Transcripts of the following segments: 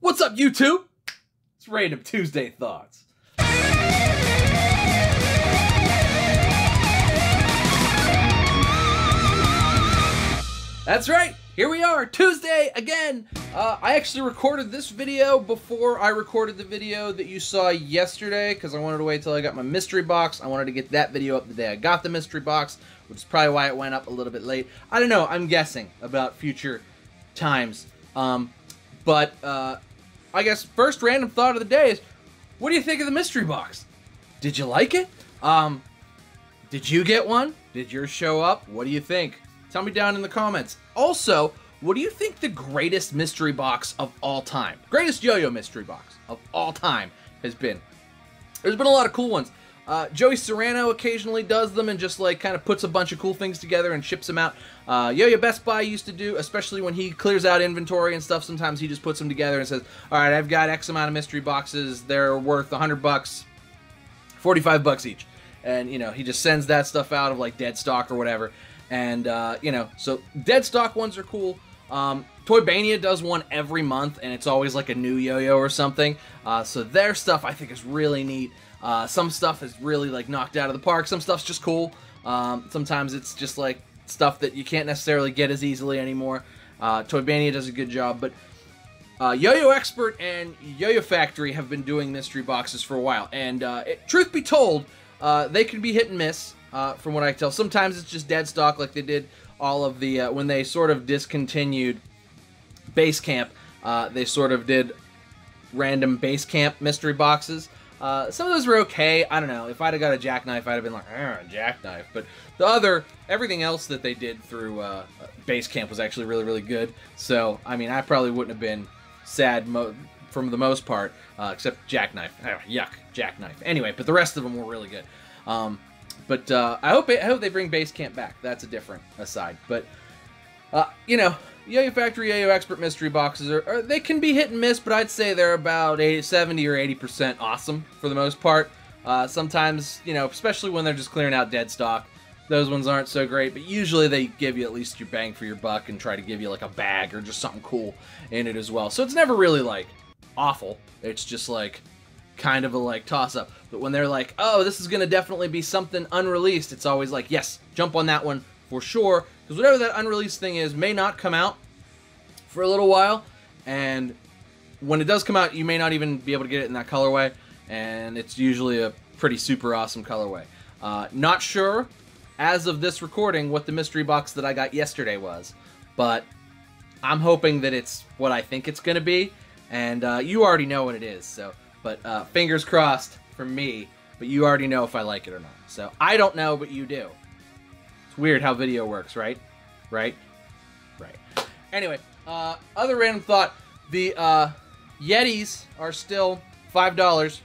What's up, YouTube? It's Random Tuesday Thoughts. That's right, here we are, Tuesday again. I actually recorded this video before I recorded the video that you saw yesterday because I wanted to wait till I got my mystery box. I wanted to get that video up the day I got the mystery box, which is probably why it went up a little bit late. I don't know, I'm guessing about future times. But I guess first random thought of the day is, what do you think of the mystery box? Did you like it? Did you get one? Did yours show up? What do you think? Tell me down in the comments. Also, what do you think the greatest mystery box of all time, greatest yo-yo mystery box of all time has been? There's been a lot of cool ones. Joey Serrano occasionally does them and just like kind of puts a bunch of cool things together and ships them out. YoYoBESTBUY used to do, especially when he clears out inventory and stuff, sometimes he just puts them together and says, all right, I've got X amount of mystery boxes, they're worth $100, $45 each. And, you know, he just sends that stuff out of like dead stock or whatever. And, you know, so dead stock ones are cool. Toybania does one every month, and it's always like a new yo-yo or something. So their stuff I think is really neat. Some stuff is really like knocked out of the park. Some stuff's just cool. Sometimes it's just like stuff that you can't necessarily get as easily anymore. Toybania does a good job, but Yo-Yo Expert and Yo-Yo Factory have been doing mystery boxes for a while, and truth be told, they can be hit and miss. From what I can tell, sometimes it's just dead stock, like they did all of the when they sort of discontinued Base Camp. They sort of did random Base Camp mystery boxes. Some of those were okay. I don't know. If I'd have got a jackknife, I'd have been like, jackknife. But everything else that they did through Base Camp was actually really, really good. So, I mean, I probably wouldn't have been sad for the most part, except jackknife. Yuck, jackknife. Anyway, but the rest of them were really good. But I hope they bring Base Camp back. That's a different aside. But you know, Yo-Yo Factory, Yo-Yo Expert mystery boxes they can be hit and miss, but I'd say they're about 70 or 80% awesome for the most part. Sometimes, you know, especially when they're just clearing out dead stock, those ones aren't so great. But usually they give you at least your bang for your buck and try to give you like a bag or just something cool in it as well. So it's never really like awful. It's just like kind of a like toss-up. But when they're like, oh, this is gonna definitely be something unreleased, it's always like, yes, jump on that one for sure, because whatever that unreleased thing is may not come out for a little while, and when it does come out, you may not even be able to get it in that colorway, and it's usually a pretty super awesome colorway. Not sure, as of this recording, what the mystery box that I got yesterday was, but I'm hoping that it's what I think it's gonna be, and you already know what it is, so. But fingers crossed for me, but you already know if I like it or not. So I don't know, but you do. It's weird how video works, right? Right? Anyway, other random thought. The Yetis are still $5.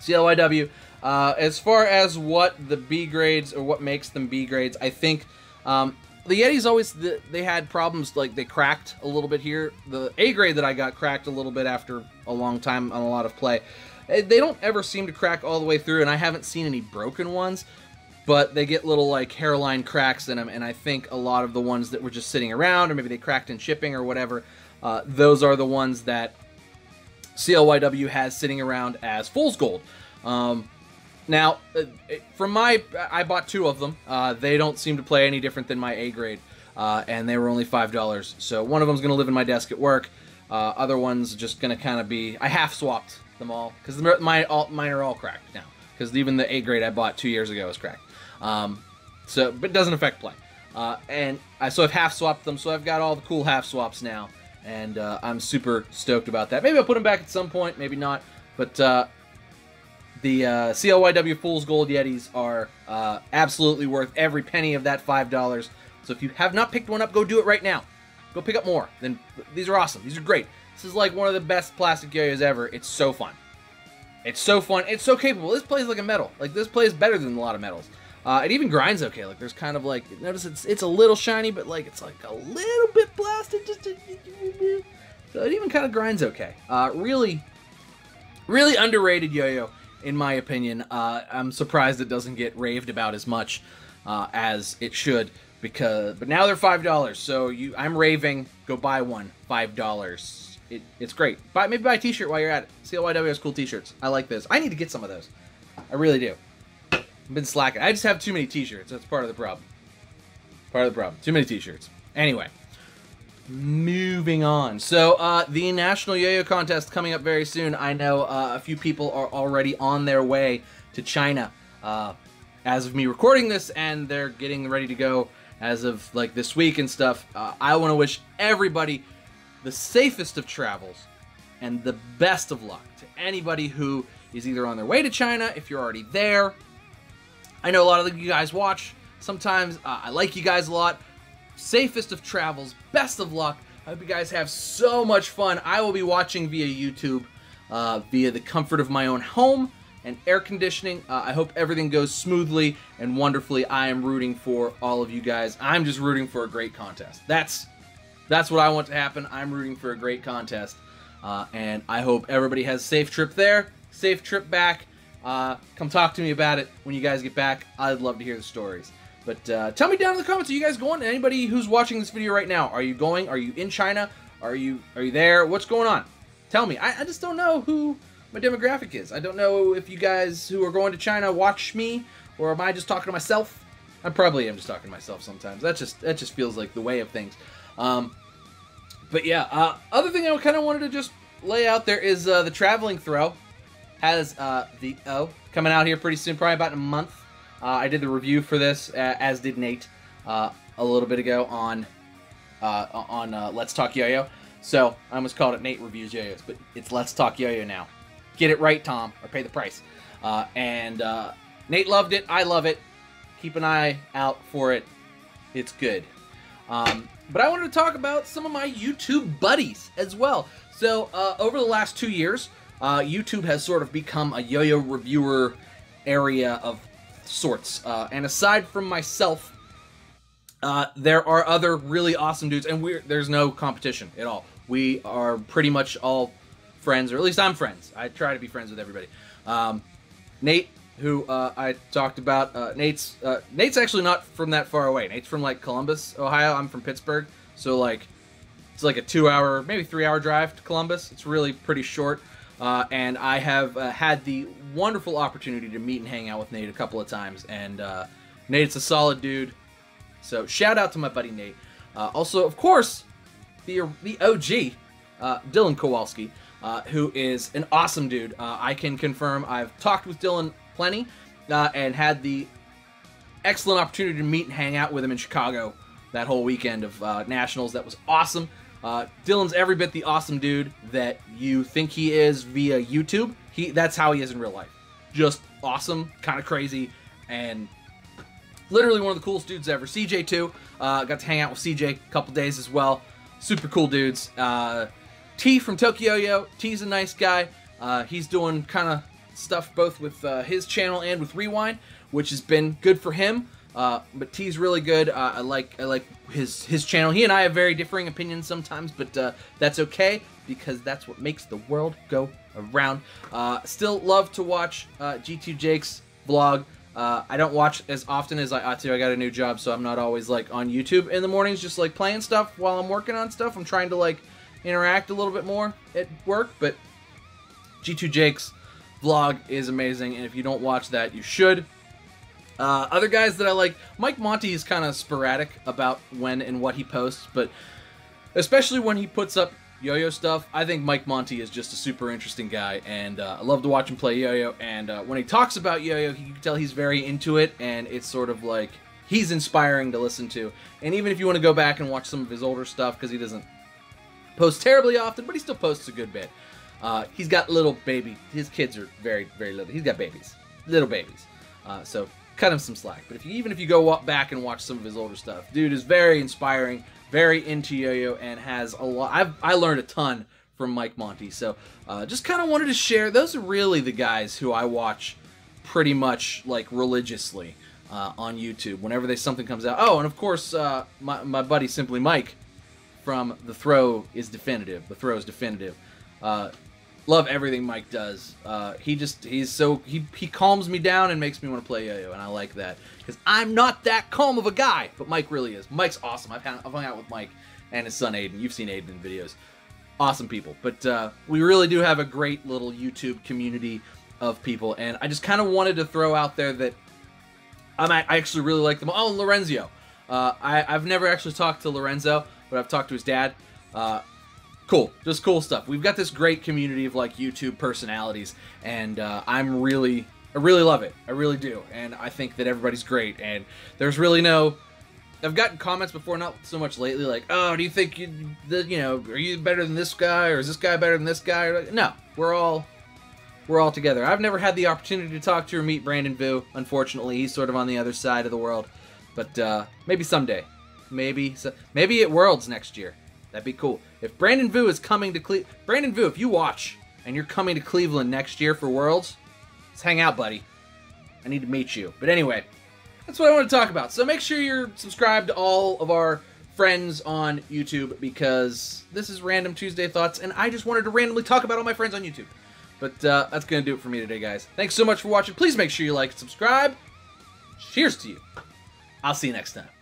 CLYW. As far as what the B grades, or what makes them B grades, I think the Yetis always, they had problems, like they cracked a little bit here. The A grade that I got cracked a little bit after a long time on a lot of play. They don't ever seem to crack all the way through, and I haven't seen any broken ones, but they get little like hairline cracks in them, and I think a lot of the ones that were just sitting around, or maybe they cracked in shipping or whatever, those are the ones that CLYW has sitting around as fool's gold. Now, I bought two of them. They don't seem to play any different than my A grade, and they were only $5. So one of them's going to live in my desk at work. Other one's just going to kind of be, I half swapped them all, because mine are all cracked now, because even the A grade I bought 2 years ago is cracked. But it doesn't affect play. So I've half swapped them, so I've got all the cool half swaps now, and I'm super stoked about that. Maybe I'll put them back at some point, maybe not, but the CLYW Fool's Gold Yetis are absolutely worth every penny of that $5. So if you have not picked one up, go do it right now. Go pick up more. Then these are awesome. These are great. This is like one of the best plastic yo-yos ever. It's so fun. It's so fun. It's so capable. This plays like a metal. Like, this plays better than a lot of metals. It even grinds okay. Like, there's kind of like, notice it's a little shiny, but like it's like a little bit blasted. So it even kind of grinds okay. Really, really underrated yo-yo, in my opinion. I'm surprised it doesn't get raved about as much as it should, but now they're $5, so I'm raving, go buy one, $5. It's great. Maybe buy a t-shirt while you're at it. CLYW has cool t-shirts. I like those. I need to get some of those. I really do. I've been slacking. I just have too many t-shirts. That's part of the problem. Part of the problem. Too many t-shirts. Anyway. Moving on. So, the National Yo-Yo Contest coming up very soon. I know a few people are already on their way to China as of me recording this, and they're getting ready to go as of, like, this week and stuff. I want to wish everybody the safest of travels and the best of luck to anybody who is either on their way to China, if you're already there. I know a lot of you guys watch. Sometimes I like you guys a lot. Safest of travels, best of luck. I hope you guys have so much fun. I will be watching via YouTube, via the comfort of my own home and air conditioning. I hope everything goes smoothly and wonderfully. I am rooting for all of you guys. I'm just rooting for a great contest. That's what I want to happen. I'm rooting for a great contest, and I hope everybody has a safe trip there, safe trip back. Come talk to me about it when you guys get back. I'd love to hear the stories. But tell me down in the comments, are you guys going? Anybody who's watching this video right now, are you going? Are you in China? Are you there? What's going on? Tell me. I just don't know who my demographic is. I don't know if you guys who are going to China watch me, or am I just talking to myself? I probably am just talking to myself sometimes. That just feels like the way of things. But yeah, other thing I kind of wanted to just lay out there is the traveling throw has the O coming out here pretty soon, probably about in a month. I did the review for this, as did Nate, a little bit ago on Let's Talk Yo-Yo. So I almost called it Nate Reviews Yo-Yos, but it's Let's Talk Yo-Yo now. Get it right, Tom, or pay the price. And Nate loved it. I love it. Keep an eye out for it. It's good. But I wanted to talk about some of my YouTube buddies as well. So over the last 2 years, YouTube has sort of become a yo-yo reviewer area of sorts. And aside from myself, there are other really awesome dudes, and there's no competition at all. We are pretty much all friends, or at least I'm friends. I try to be friends with everybody. Nate, who I talked about, Nate's actually not from that far away. Nate's from like Columbus, Ohio. I'm from Pittsburgh, so like it's like a 2-hour, maybe 3-hour drive to Columbus. It's really pretty short. And I have had the wonderful opportunity to meet and hang out with Nate a couple of times, and Nate's a solid dude. So shout out to my buddy Nate. Also, of course, the OG, Dylan Kowalski, who is an awesome dude. I can confirm I've talked with Dylan plenty, and had the excellent opportunity to meet and hang out with him in Chicago that whole weekend of Nationals. That was awesome. Dylan's every bit the awesome dude that you think he is via YouTube. That's how he is in real life. Just awesome, kind of crazy, and literally one of the coolest dudes ever. CJ too. Got to hang out with CJ a couple days as well. Super cool dudes. T from Tokyo Yo. T's a nice guy. He's doing kind of stuff both with his channel and with Rewind, which has been good for him. But T's really good. I like his channel. He and I have very differing opinions sometimes, but that's okay, because that's what makes the world go around. Still love to watch G2 Jake's vlog. I don't watch as often as I ought to. I got a new job, so I'm not always like on YouTube in the mornings, just like playing stuff while I'm working on stuff. I'm trying to like interact a little bit more at work, but G2 Jake's vlog is amazing, and if you don't watch that, you should. Other guys that I like, Mike Monty is kind of sporadic about when and what he posts, but especially when he puts up yo-yo stuff, I think Mike Monty is just a super interesting guy, and I love to watch him play yo-yo, and when he talks about yo-yo, you can tell he's very into it, and it's sort of like, he's inspiring to listen to. And even if you want to go back and watch some of his older stuff, because he doesn't post terribly often, but he still posts a good bit. He's got little baby, his kids are very, very little. He's got babies, little babies. So cut him some slack. But even if you go back and watch some of his older stuff, dude is very inspiring, very into yo-yo, and has a lot. I learned a ton from Mike Monty. So just kind of wanted to share. Those are really the guys who I watch pretty much like religiously on YouTube whenever something comes out. Oh, and of course my buddy Simply Mike from The Throw is definitive. The Throw is definitive. Love everything Mike does. He calms me down and makes me want to play yo-yo, and I like that, because I'm not that calm of a guy, but Mike really is. Mike's awesome. I've hung out with Mike and his son Aiden. You've seen Aiden in videos. awesome people. But we really do have a great little YouTube community of people, and I just kind of wanted to throw out there that I actually really like them. Oh, and Lorenzo. I've never actually talked to Lorenzo, but I've talked to his dad. Cool, just cool stuff. We've got this great community of like YouTube personalities, and I really love it. I really do, and I think that everybody's great. And there's really no. I've gotten comments before, not so much lately, like, oh, do you think are you better than this guy, or is this guy better than this guy? Or like, no, we're all together. I've never had the opportunity to talk to or meet Brandon Vu. Unfortunately, he's sort of on the other side of the world. But maybe someday. Maybe at Worlds next year. That'd be cool. If Brandon Vu is coming to Cleveland... Brandon Vu, if you watch and you're coming to Cleveland next year for Worlds, let's hang out, buddy. I need to meet you. But anyway, that's what I want to talk about. So make sure you're subscribed to all of our friends on YouTube, because this is Random Tuesday Thoughts, and I just wanted to randomly talk about all my friends on YouTube. But that's going to do it for me today, guys. Thanks so much for watching. Please make sure you like and subscribe. Cheers to you. I'll see you next time.